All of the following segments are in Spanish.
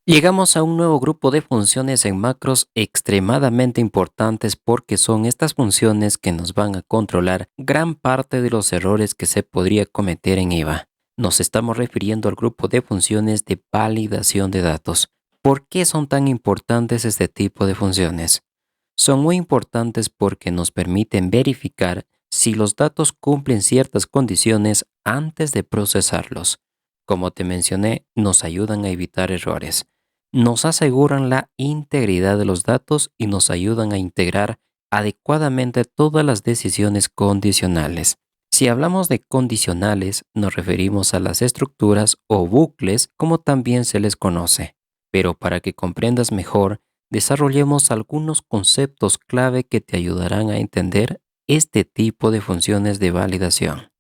Llegamos a un nuevo grupo de funciones en macros extremadamente importantes porque son estas funciones que nos van a controlar gran parte de los errores que se podría cometer en IVA. Nos estamos refiriendo al grupo de funciones de validación de datos. ¿Por qué son tan importantes este tipo de funciones? Son muy importantes porque nos permiten verificar si los datos cumplen ciertas condiciones antes de procesarlos. Como te mencioné, nos ayudan a evitar errores, nos aseguran la integridad de los datos y nos ayudan a integrar adecuadamente todas las decisiones condicionales. Si hablamos de condicionales, nos referimos a las estructuras o bucles, como también se les conoce. Pero para que comprendas mejor, desarrollemos algunos conceptos clave que te ayudarán a entender este tipo de funciones de validación.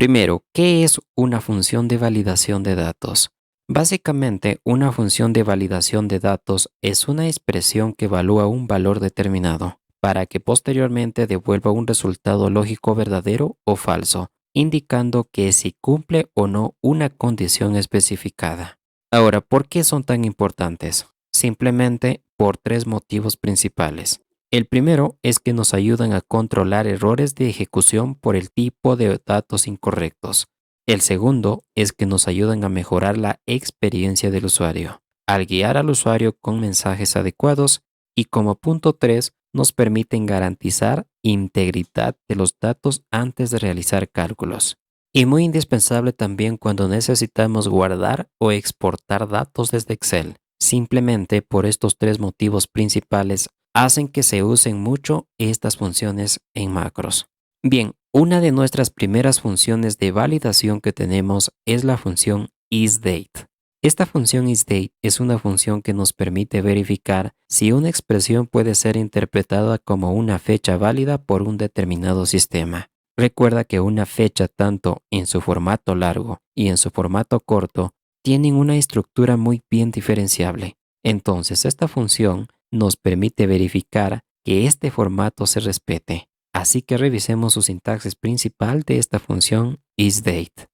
Primero, ¿qué es una función de validación de datos? Básicamente, una función de validación de datos es una expresión que evalúa un valor determinado para que posteriormente devuelva un resultado lógico verdadero o falso, indicando que si cumple o no una condición especificada. Ahora, ¿por qué son tan importantes? Simplemente por tres motivos principales. El primero es que nos ayudan a controlar errores de ejecución por el tipo de datos incorrectos. El segundo es que nos ayudan a mejorar la experiencia del usuario, al guiar al usuario con mensajes adecuados. Y como punto 3, nos permiten garantizar integridad de los datos antes de realizar cálculos. Y muy indispensable también cuando necesitamos guardar o exportar datos desde Excel. Simplemente por estos tres motivos principales hacen que se usen mucho estas funciones en macros. Bien, una de nuestras primeras funciones de validación que tenemos es la función isDate. Esta función isDate es una función que nos permite verificar si una expresión puede ser interpretada como una fecha válida por un determinado sistema. Recuerda que una fecha tanto en su formato largo y en su formato corto tienen una estructura muy bien diferenciable. Entonces, esta función nos permite verificar que este formato se respete. Así que revisemos su sintaxis principal de esta función isDate.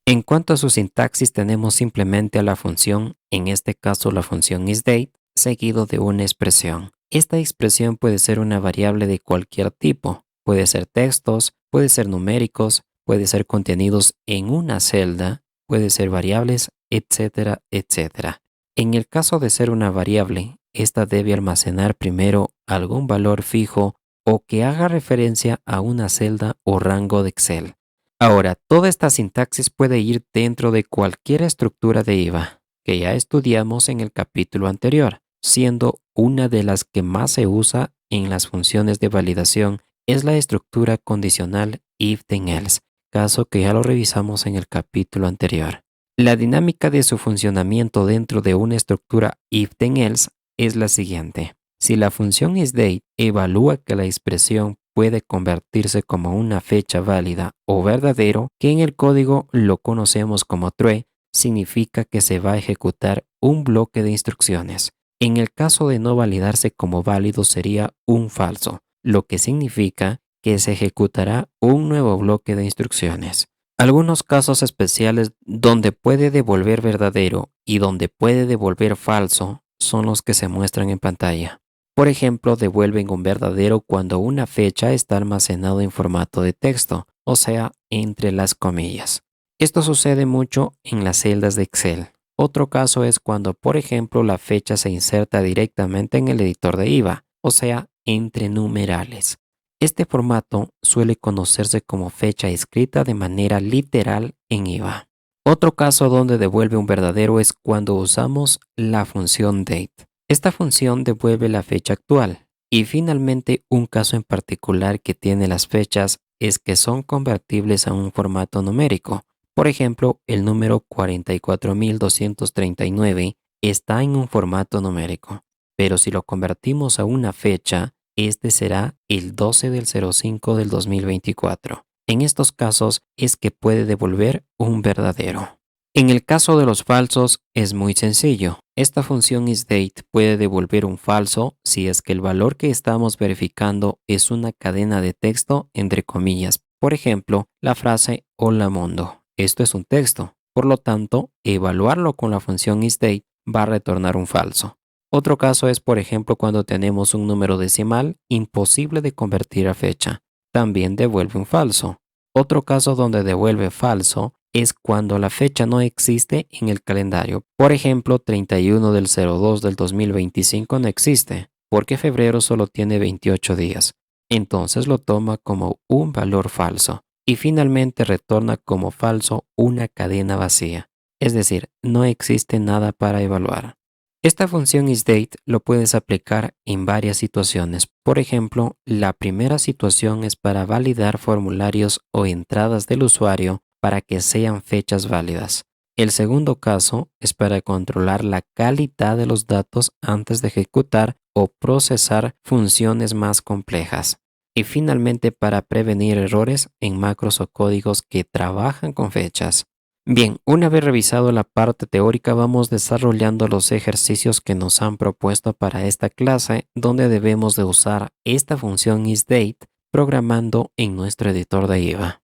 En cuanto a su sintaxis, tenemos simplemente a la función, en este caso la función isDate, seguido de una expresión. Esta expresión puede ser una variable de cualquier tipo. Puede ser textos, puede ser numéricos, puede ser contenidos en una celda, puede ser variables, etcétera, etcétera. En el caso de ser una variable, esta debe almacenar primero algún valor fijo o que haga referencia a una celda o rango de Excel. Ahora, toda esta sintaxis puede ir dentro de cualquier estructura de IVA que ya estudiamos en el capítulo anterior, siendo una de las que más se usa en las funciones de validación es la estructura condicional if then else, caso que ya lo revisamos en el capítulo anterior. La dinámica de su funcionamiento dentro de una estructura if then else es la siguiente. Si la función isDate evalúa que la expresión puede convertirse como una fecha válida o verdadero, que en el código lo conocemos como true, significa que se va a ejecutar un bloque de instrucciones. En el caso de no validarse como válido sería un falso, lo que significa que se ejecutará un nuevo bloque de instrucciones. Algunos casos especiales donde puede devolver verdadero y donde puede devolver falso son los que se muestran en pantalla. Por ejemplo, devuelven un verdadero cuando una fecha está almacenado en formato de texto, o sea, entre las comillas. Esto sucede mucho en las celdas de Excel. Otro caso es cuando, por ejemplo, la fecha se inserta directamente en el editor de IVA, o sea, entre numerales. Este formato suele conocerse como fecha escrita de manera literal en IVA. Otro caso donde devuelve un verdadero es cuando usamos la función date. Esta función devuelve la fecha actual. Y finalmente, un caso en particular que tiene las fechas es que son convertibles a un formato numérico. Por ejemplo, el número 44.239 está en un formato numérico, pero si lo convertimos a una fecha, este será el 12 del 05 del 2024. En estos casos es que puede devolver un verdadero. En el caso de los falsos es muy sencillo. Esta función isDate puede devolver un falso si es que el valor que estamos verificando es una cadena de texto entre comillas. Por ejemplo, la frase Hola mundo. Esto es un texto. Por lo tanto, evaluarlo con la función isDate va a retornar un falso. Otro caso es, por ejemplo, cuando tenemos un número decimal imposible de convertir a fecha. También devuelve un falso. Otro caso donde devuelve falso es cuando la fecha no existe en el calendario. Por ejemplo, 31 del 02 del 2025 no existe, porque febrero solo tiene 28 días. Entonces lo toma como un valor falso. Y finalmente retorna como falso una cadena vacía. Es decir, no existe nada para evaluar. Esta función isDate lo puedes aplicar en varias situaciones. Por ejemplo, la primera situación es para validar formularios o entradas del usuario para que sean fechas válidas. El segundo caso es para controlar la calidad de los datos antes de ejecutar o procesar funciones más complejas. Y finalmente para prevenir errores en macros o códigos que trabajan con fechas. Bien, una vez revisado la parte teórica, vamos desarrollando los ejercicios que nos han propuesto para esta clase, donde debemos de usar esta función isDate programando en nuestro editor de IVA.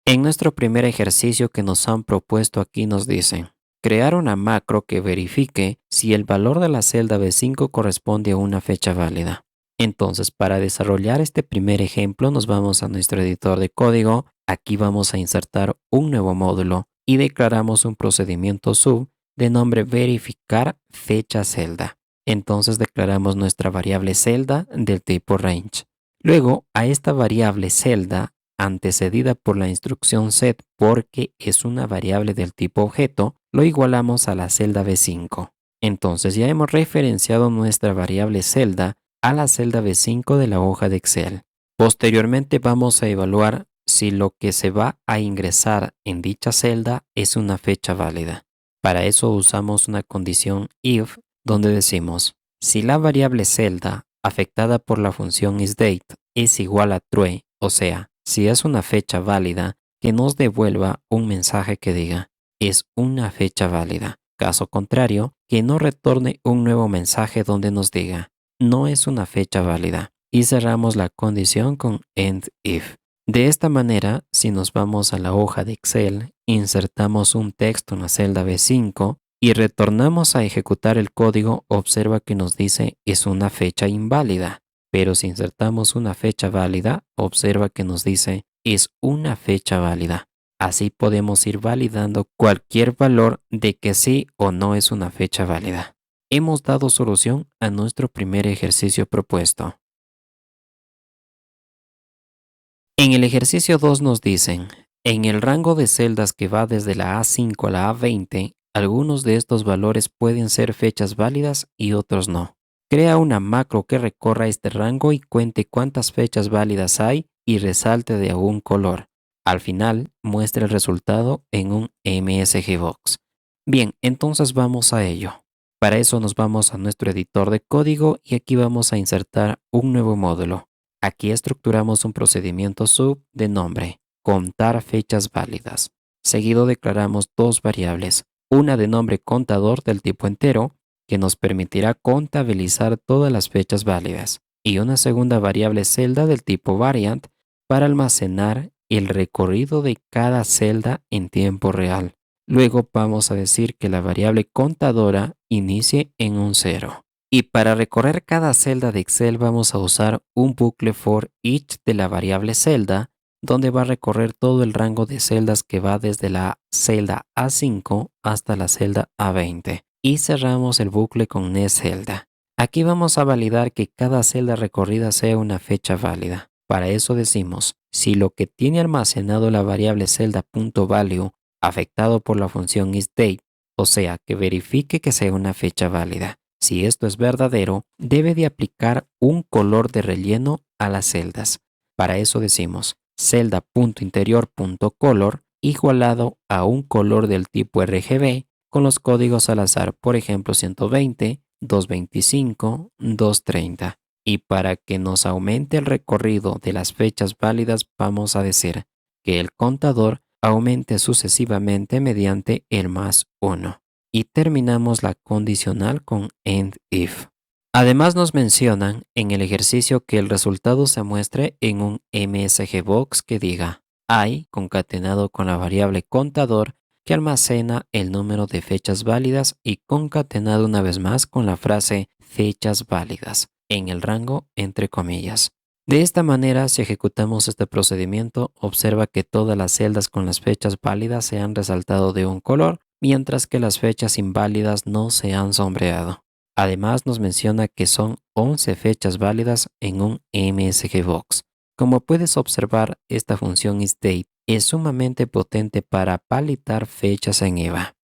En nuestro primer ejercicio que nos han propuesto aquí nos dicen, crear una macro que verifique si el valor de la celda B5 corresponde a una fecha válida. Entonces, para desarrollar este primer ejemplo, nos vamos a nuestro editor de código. Aquí vamos a insertar un nuevo módulo y declaramos un procedimiento sub de nombre verificar fecha celda. Entonces declaramos nuestra variable celda del tipo range. Luego, a esta variable celda antecedida por la instrucción set porque es una variable del tipo objeto, lo igualamos a la celda B5. Entonces ya hemos referenciado nuestra variable celda a la celda B5 de la hoja de Excel. Posteriormente vamos a evaluar si lo que se va a ingresar en dicha celda es una fecha válida. Para eso usamos una condición if donde decimos, si la variable celda afectada por la función isDate es igual a true, o sea, si es una fecha válida, que nos devuelva un mensaje que diga, es una fecha válida. Caso contrario, que no retorne un nuevo mensaje donde nos diga, no es una fecha válida. Y cerramos la condición con end if. De esta manera, si nos vamos a la hoja de Excel, insertamos un texto en la celda B5 y retornamos a ejecutar el código, observa que nos dice es una fecha inválida. Pero si insertamos una fecha válida, observa que nos dice es una fecha válida. Así podemos ir validando cualquier valor de que sí o no es una fecha válida. Hemos dado solución a nuestro primer ejercicio propuesto. En el ejercicio 2 nos dicen, en el rango de celdas que va desde la A5 a la A20, algunos de estos valores pueden ser fechas válidas y otros no. Crea una macro que recorra este rango y cuente cuántas fechas válidas hay y resalte de algún color. Al final, muestra el resultado en un MSG Box. Bien, entonces vamos a ello. Para eso nos vamos a nuestro editor de código y aquí vamos a insertar un nuevo módulo. Aquí estructuramos un procedimiento sub de nombre, contar fechas válidas. Seguido declaramos dos variables, una de nombre contador del tipo entero, que nos permitirá contabilizar todas las fechas válidas, y una segunda variable celda del tipo variant para almacenar el recorrido de cada celda en tiempo real. Luego vamos a decir que la variable contadora inicie en un 0. Y para recorrer cada celda de Excel vamos a usar un bucle for each de la variable celda, donde va a recorrer todo el rango de celdas que va desde la celda A5 hasta la celda A20. Y cerramos el bucle con next_celda. Aquí vamos a validar que cada celda recorrida sea una fecha válida. Para eso decimos, si lo que tiene almacenado la variable celda.value afectado por la función isDate, o sea, que verifique que sea una fecha válida. Si esto es verdadero, debe de aplicar un color de relleno a las celdas. Para eso decimos celda.interior.color igualado a un color del tipo RGB con los códigos al azar, por ejemplo 120, 225, 230. Y para que nos aumente el recorrido de las fechas válidas, vamos a decir que el contador aumente sucesivamente mediante el +1. Y terminamos la condicional con end if. Además nos mencionan en el ejercicio que el resultado se muestre en un MSG box que diga I concatenado con la variable contador que almacena el número de fechas válidas y concatenado una vez más con la frase fechas válidas en el rango entre comillas. De esta manera, si ejecutamos este procedimiento, observa que todas las celdas con las fechas válidas se han resaltado de un color, mientras que las fechas inválidas no se han sombreado. Además, nos menciona que son 11 fechas válidas en un MSG Box. Como puedes observar, esta función isDate es sumamente potente para validar fechas en EVA.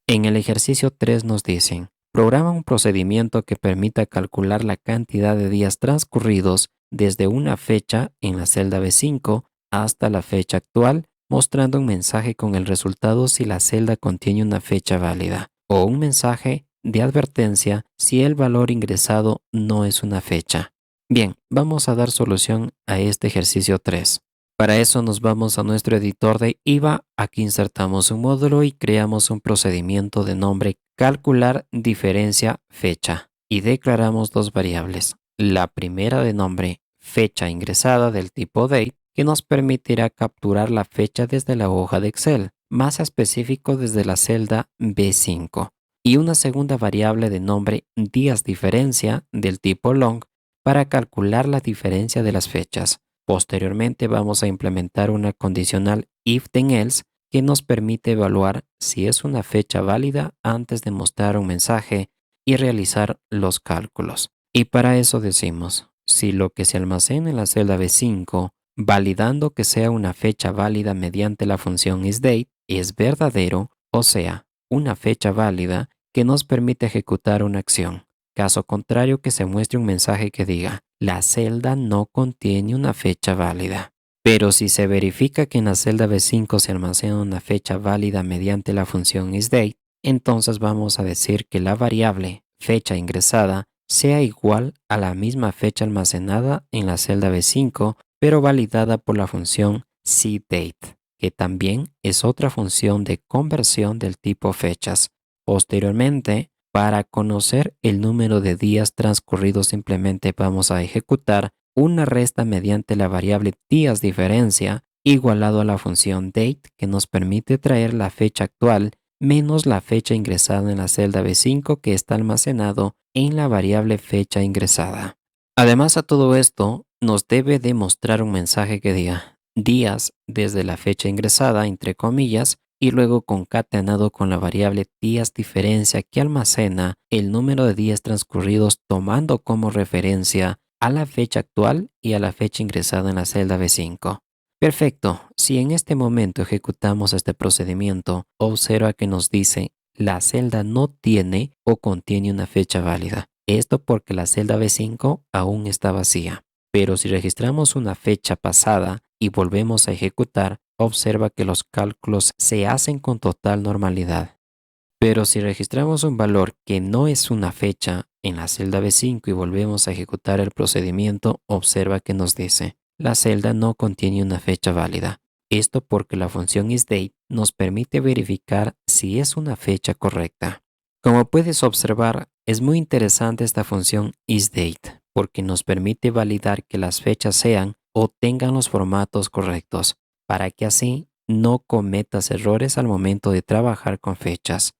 En el ejercicio 3 nos dicen, programa un procedimiento que permita calcular la cantidad de días transcurridos desde una fecha en la celda B5 hasta la fecha actual, mostrando un mensaje con el resultado si la celda contiene una fecha válida o un mensaje de advertencia si el valor ingresado no es una fecha. Bien, vamos a dar solución a este ejercicio 3. Para eso nos vamos a nuestro editor de IVA, aquí insertamos un módulo y creamos un procedimiento de nombre calcular diferencia fecha y declaramos dos variables. La primera de nombre fecha ingresada del tipo date que nos permitirá capturar la fecha desde la hoja de Excel, más específico desde la celda B5. Y una segunda variable de nombre días diferencia del tipo long para calcular la diferencia de las fechas. Posteriormente vamos a implementar una condicional if then else que nos permite evaluar si es una fecha válida antes de mostrar un mensaje y realizar los cálculos. Y para eso decimos, si lo que se almacena en la celda B5, validando que sea una fecha válida mediante la función isDate, es verdadero, o sea, una fecha válida que nos permite ejecutar una acción. Caso contrario, que se muestre un mensaje que diga, la celda no contiene una fecha válida. Pero si se verifica que en la celda B5 se almacena una fecha válida mediante la función isDate, entonces vamos a decir que la variable fecha ingresada sea igual a la misma fecha almacenada en la celda B5, pero validada por la función cDate, que también es otra función de conversión del tipo fechas. Posteriormente, para conocer el número de días transcurridos simplemente vamos a ejecutar una resta mediante la variable días diferencia igualado a la función date que nos permite traer la fecha actual menos la fecha ingresada en la celda B5 que está almacenado en la variable fecha ingresada. Además a todo esto nos debe demostrar un mensaje que diga días desde la fecha ingresada entre comillas y luego concatenado con la variable días diferencia que almacena el número de días transcurridos tomando como referencia a la fecha actual y a la fecha ingresada en la celda B5. Perfecto, si en este momento ejecutamos este procedimiento, observa que nos dice la celda no tiene o contiene una fecha válida. Esto porque la celda B5 aún está vacía. Pero si registramos una fecha pasada y volvemos a ejecutar, observa que los cálculos se hacen con total normalidad. Pero si registramos un valor que no es una fecha en la celda B5 y volvemos a ejecutar el procedimiento, observa que nos dice, la celda no contiene una fecha válida. Esto porque la función isDate nos permite verificar si es una fecha correcta. Como puedes observar, es muy interesante esta función isDate porque nos permite validar que las fechas sean o tengan los formatos correctos, para que así no cometas errores al momento de trabajar con fechas.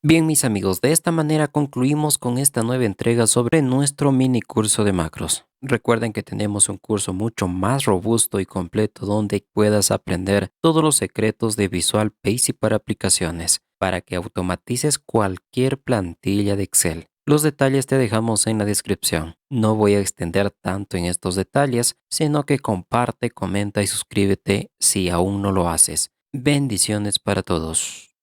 Bien, mis amigos, de esta manera concluimos con esta nueva entrega sobre nuestro mini curso de macros. Recuerden que tenemos un curso mucho más robusto y completo donde puedas aprender todos los secretos de Visual Basic para aplicaciones, para que automatices cualquier plantilla de Excel. Los detalles te dejamos en la descripción. No voy a extender tanto en estos detalles, sino que comparte, comenta y suscríbete si aún no lo haces. Bendiciones para todos.